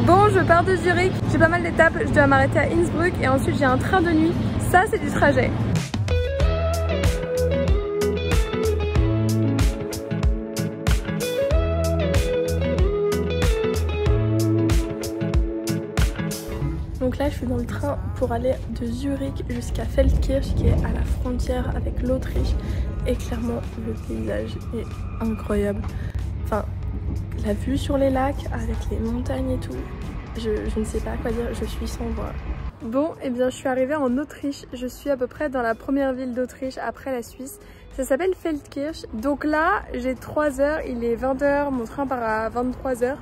Bon, je pars de Zurich, j'ai pas mal d'étapes, je dois m'arrêter à Innsbruck et ensuite j'ai un train de nuit. Ça, c'est du trajet. Donc là, je suis dans le train pour aller de Zurich jusqu'à Feldkirch qui est à la frontière avec l'Autriche. Et clairement, le paysage est incroyable. Enfin, la vue sur les lacs avec les montagnes et tout, je ne sais pas quoi dire, je suis sans voix. Bon, et bien je suis arrivée en Autriche, je suis à peu près dans la première ville d'Autriche après la Suisse. Ça s'appelle Feldkirch. Donc là, j'ai 3 heures, il est 20 h, mon train part à 23 h.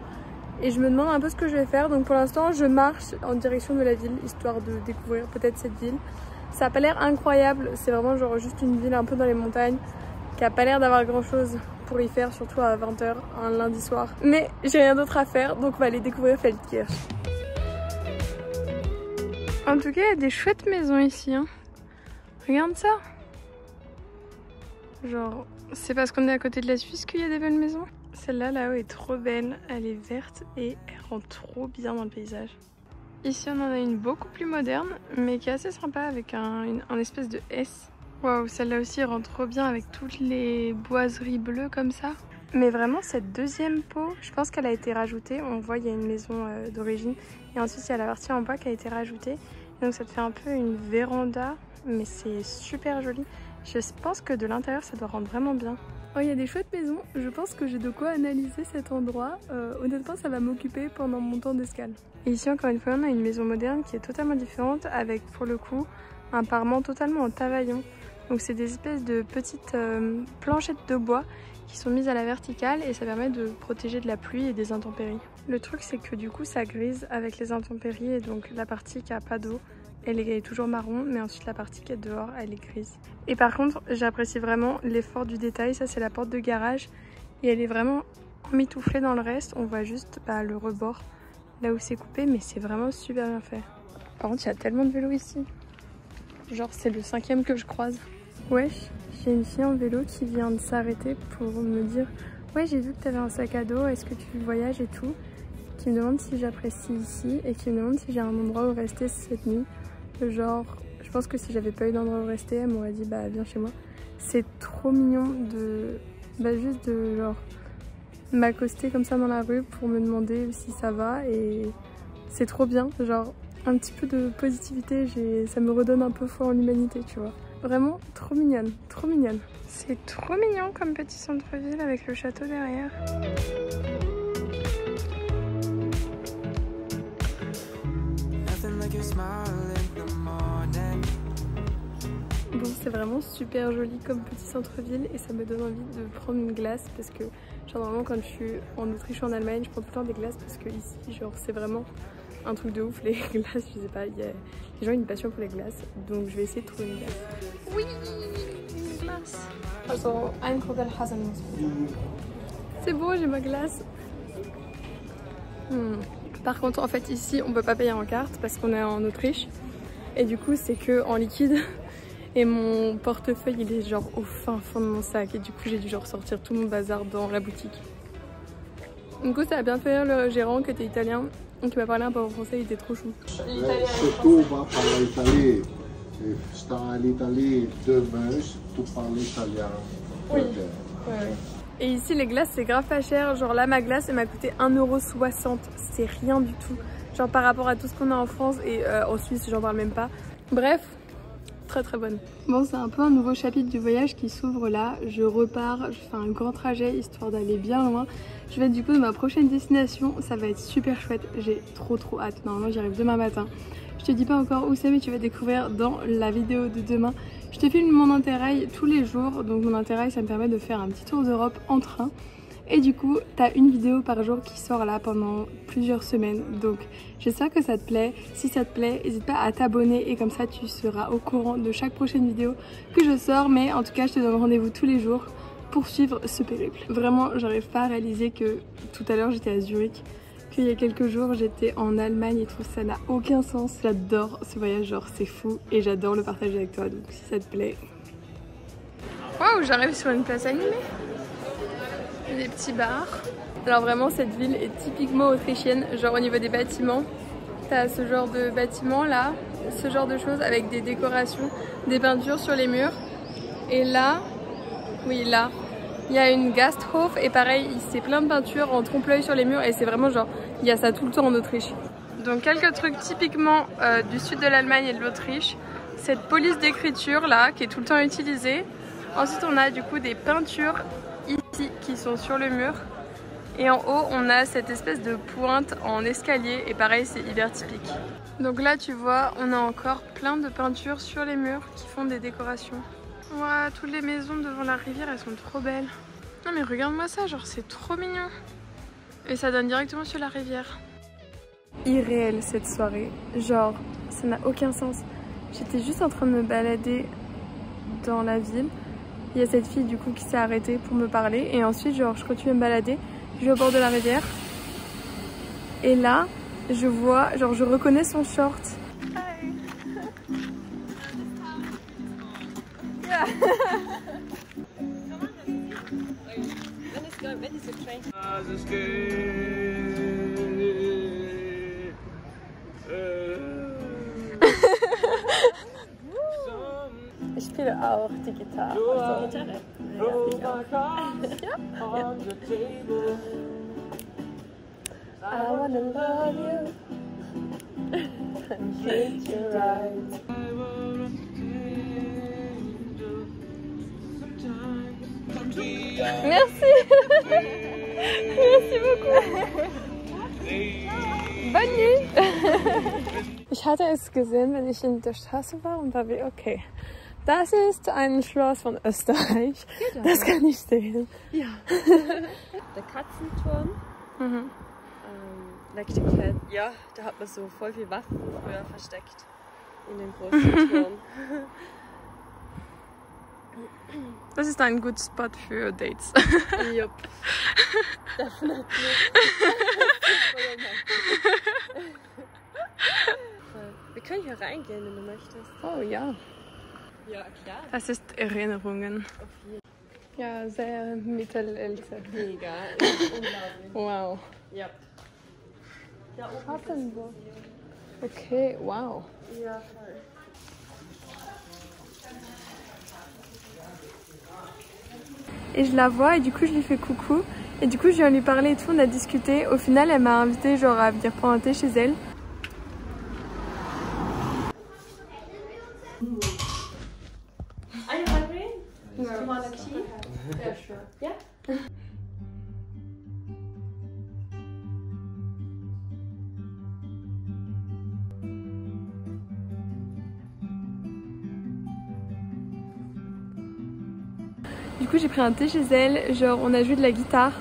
Et je me demande un peu ce que je vais faire. Donc pour l'instant, je marche en direction de la ville, histoire de découvrir peut-être cette ville. Ça a pas l'air incroyable, c'est vraiment genre juste une ville un peu dans les montagnes qui a pas l'air d'avoir grand chose pour y faire, surtout à 20 h un lundi soir. Mais j'ai rien d'autre à faire, donc on va aller découvrir Feldkirch. En tout cas, il y a des chouettes maisons ici, hein. Regarde ça. Genre, c'est parce qu'on est à côté de la Suisse qu'il y a des belles maisons. Celle-là, là-haut, est trop belle. Elle est verte et elle rend trop bien dans le paysage. Ici, on en a une beaucoup plus moderne, mais qui est assez sympa avec un espèce de S. Waouh, celle-là aussi rend trop bien avec toutes les boiseries bleues comme ça. Mais vraiment, cette deuxième peau, je pense qu'elle a été rajoutée. On voit, il y a une maison d'origine. Et ensuite, il y a la partie en bois qui a été rajoutée. Et donc, ça te fait un peu une véranda, mais c'est super joli. Je pense que de l'intérieur, ça doit rendre vraiment bien. Oh, il y a des chouettes maisons. Je pense que j'ai de quoi analyser cet endroit. Honnêtement, ça va m'occuper pendant mon temps d'escale. Et ici, encore une fois, on a une maison moderne qui est totalement différente avec, pour le coup, un parement totalement en tavaillon. Donc, c'est des espèces de petites planchettes de bois qui sont mises à la verticale et ça permet de protéger de la pluie et des intempéries. Le truc, c'est que du coup, ça grise avec les intempéries et donc la partie qui a pas d'eau, elle est toujours marron, mais ensuite la partie qui est dehors, elle est grise. Et par contre, j'apprécie vraiment l'effort du détail. Ça, c'est la porte de garage et elle est vraiment emmitouflée dans le reste. On voit juste le rebord, là où c'est coupé, mais c'est vraiment super bien fait. Par contre, il y a tellement de vélos ici. Genre, c'est le 5e que je croise. Wesh, j'ai une fille en vélo qui vient de s'arrêter pour me dire « Ouais, j'ai vu que tu avais un sac à dos, est-ce que tu voyages et tout ?» Qui me demande si j'apprécie ici et qui me demande si j'ai un endroit où rester cette nuit. Genre, je pense que si j'avais pas eu d'endroit où rester, elle m'aurait dit « Bah, viens chez moi ». C'est trop mignon de... juste de genre m'accoster comme ça dans la rue pour me demander si ça va et c'est trop bien. Genre, un petit peu de positivité, ça me redonne un peu foi en l'humanité, tu vois. Vraiment trop mignonne, trop mignonne. C'est trop mignon comme petit centre-ville avec le château derrière. Bon, c'est vraiment super joli comme petit centre-ville et ça me donne envie de prendre une glace parce que genre normalement quand je suis en Autriche ou en Allemagne, je prends tout le temps des glaces parce que ici, genre c'est vraiment un truc de ouf, les glaces, je sais pas, les gens ont une passion pour les glaces, donc je vais essayer de trouver une glace. Oui, une glace. Also, ein Kugel Haselnuss. C'est beau, j'ai ma glace. Par contre, en fait, ici, on peut pas payer en carte parce qu'on est en Autriche. Et du coup, c'est que en liquide. Et mon portefeuille, il est genre au fin fond de mon sac. Et du coup, j'ai dû genre sortir tout mon bazar dans la boutique. Du coup, ça a bien fait rire le gérant qui était italien. Donc il m'a parlé un peu en français, il était trop chou. L'italien. Se tu vas parler italien, sta all'Italie demain, tu parles italien. Oui. Ouais. Et ici les glaces c'est grave pas cher, genre là ma glace elle m'a coûté 1,60 €, c'est rien du tout. Genre par rapport à tout ce qu'on a en France et en Suisse j'en parle même pas. Bref, très très bonne. Bon, c'est un peu un nouveau chapitre du voyage qui s'ouvre là. Je repars, je fais un grand trajet histoire d'aller bien loin. Je vais être du coup de ma prochaine destination, ça va être super chouette, j'ai trop hâte. Normalement j'y arrive demain matin. Je te dis pas encore où c'est mais tu vas découvrir dans la vidéo de demain. Je te filme mon Interrail tous les jours, donc mon Interrail ça me permet de faire un petit tour d'Europe en train. Et du coup, t'as une vidéo par jour qui sort là pendant plusieurs semaines. Donc j'espère que ça te plaît. Si ça te plaît, n'hésite pas à t'abonner et comme ça tu seras au courant de chaque prochaine vidéo que je sors. Mais en tout cas, je te donne rendez-vous tous les jours pour suivre ce périple. Vraiment, j'arrive pas à réaliser que tout à l'heure j'étais à Zurich, qu'il y a quelques jours j'étais en Allemagne et tout, ça n'a aucun sens. J'adore ce voyage, genre c'est fou et j'adore le partager avec toi. Donc si ça te plaît. Waouh, j'arrive sur une place animée. Des petits bars. Alors vraiment cette ville est typiquement autrichienne, genre au niveau des bâtiments. T'as ce genre de bâtiment là, ce genre de choses avec des décorations, des peintures sur les murs. Et là, oui là, il y a une Gasthof et pareil, c'est plein de peintures en trompe-l'œil sur les murs et c'est vraiment genre, il y a ça tout le temps en Autriche. Donc quelques trucs typiquement du sud de l'Allemagne et de l'Autriche. Cette police d'écriture là qui est tout le temps utilisée. Ensuite on a du coup des peintures ici qui sont sur le mur. Et en haut on a cette espèce de pointe en escalier et pareil c'est hyper typique. Donc là tu vois on a encore plein de peintures sur les murs qui font des décorations. Ouah, toutes les maisons devant la rivière elles sont trop belles. Non mais regarde-moi ça, genre c'est trop mignon. Et ça donne directement sur la rivière. Irréel cette soirée, genre ça n'a aucun sens. J'étais juste en train de me balader dans la ville. Il y a cette fille du coup qui s'est arrêtée pour me parler et ensuite genre je continue à me balader. Je vais au bord de la rivière et là je vois, genre je reconnais son short. Hi. Yeah. Ich spiele auch die Gitarre. Also, Gitarre. Ja. I wanna love you and treat you right. Merci. Merci beaucoup. Bonne nuit. Ich hatte es gesehen, wenn ich in der Straße war und war wie, okay, das ist ein Schloss von Österreich. Genau. Das kann ich sehen. Ja. Der Katzenturm. Mhm. Lecktürmchen. Ja, da hat man so voll viel Waffen früher versteckt. In dem großen Turm. Das ist ein guter Spot für Dates. Jupp. Definitiv. Wir können hier reingehen, wenn du möchtest. Oh ja. Ja, klar. Das ist Erinnerungen. Ja, sehr mittelalter. Mega. Unglaublich. Wow. Ja. Ja, Schattenburg. Okay, wow. Ja, voll. Et je la vois et du coup je lui fais coucou. Et du coup je viens lui parler et tout, on a discuté. Au final elle m'a invité genre à venir prendre un thé chez elle. Are you hungry? No. Do you want a tea? Yeah, sure. Yeah? Du coup j'ai pris un thé chez elle, genre on a joué de la guitare,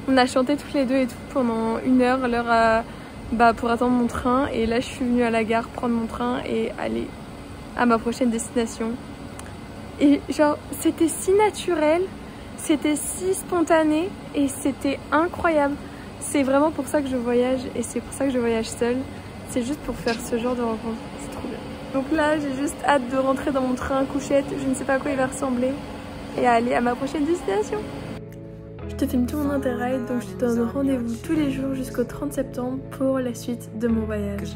on a chanté toutes les deux et tout pendant 1 heure, l'heure pour attendre mon train. Et là je suis venue à la gare prendre mon train et aller à ma prochaine destination. Et genre c'était si naturel, c'était si spontané et c'était incroyable. C'est vraiment pour ça que je voyage et c'est pour ça que je voyage seule. C'est juste pour faire ce genre de rencontre, c'est trop bien. Donc là j'ai juste hâte de rentrer dans mon train couchette, je ne sais pas à quoi il va ressembler. Et aller à ma prochaine destination. Je te filme tout mon interrail, donc je te donne rendez-vous tous les jours jusqu'au 30 septembre pour la suite de mon voyage.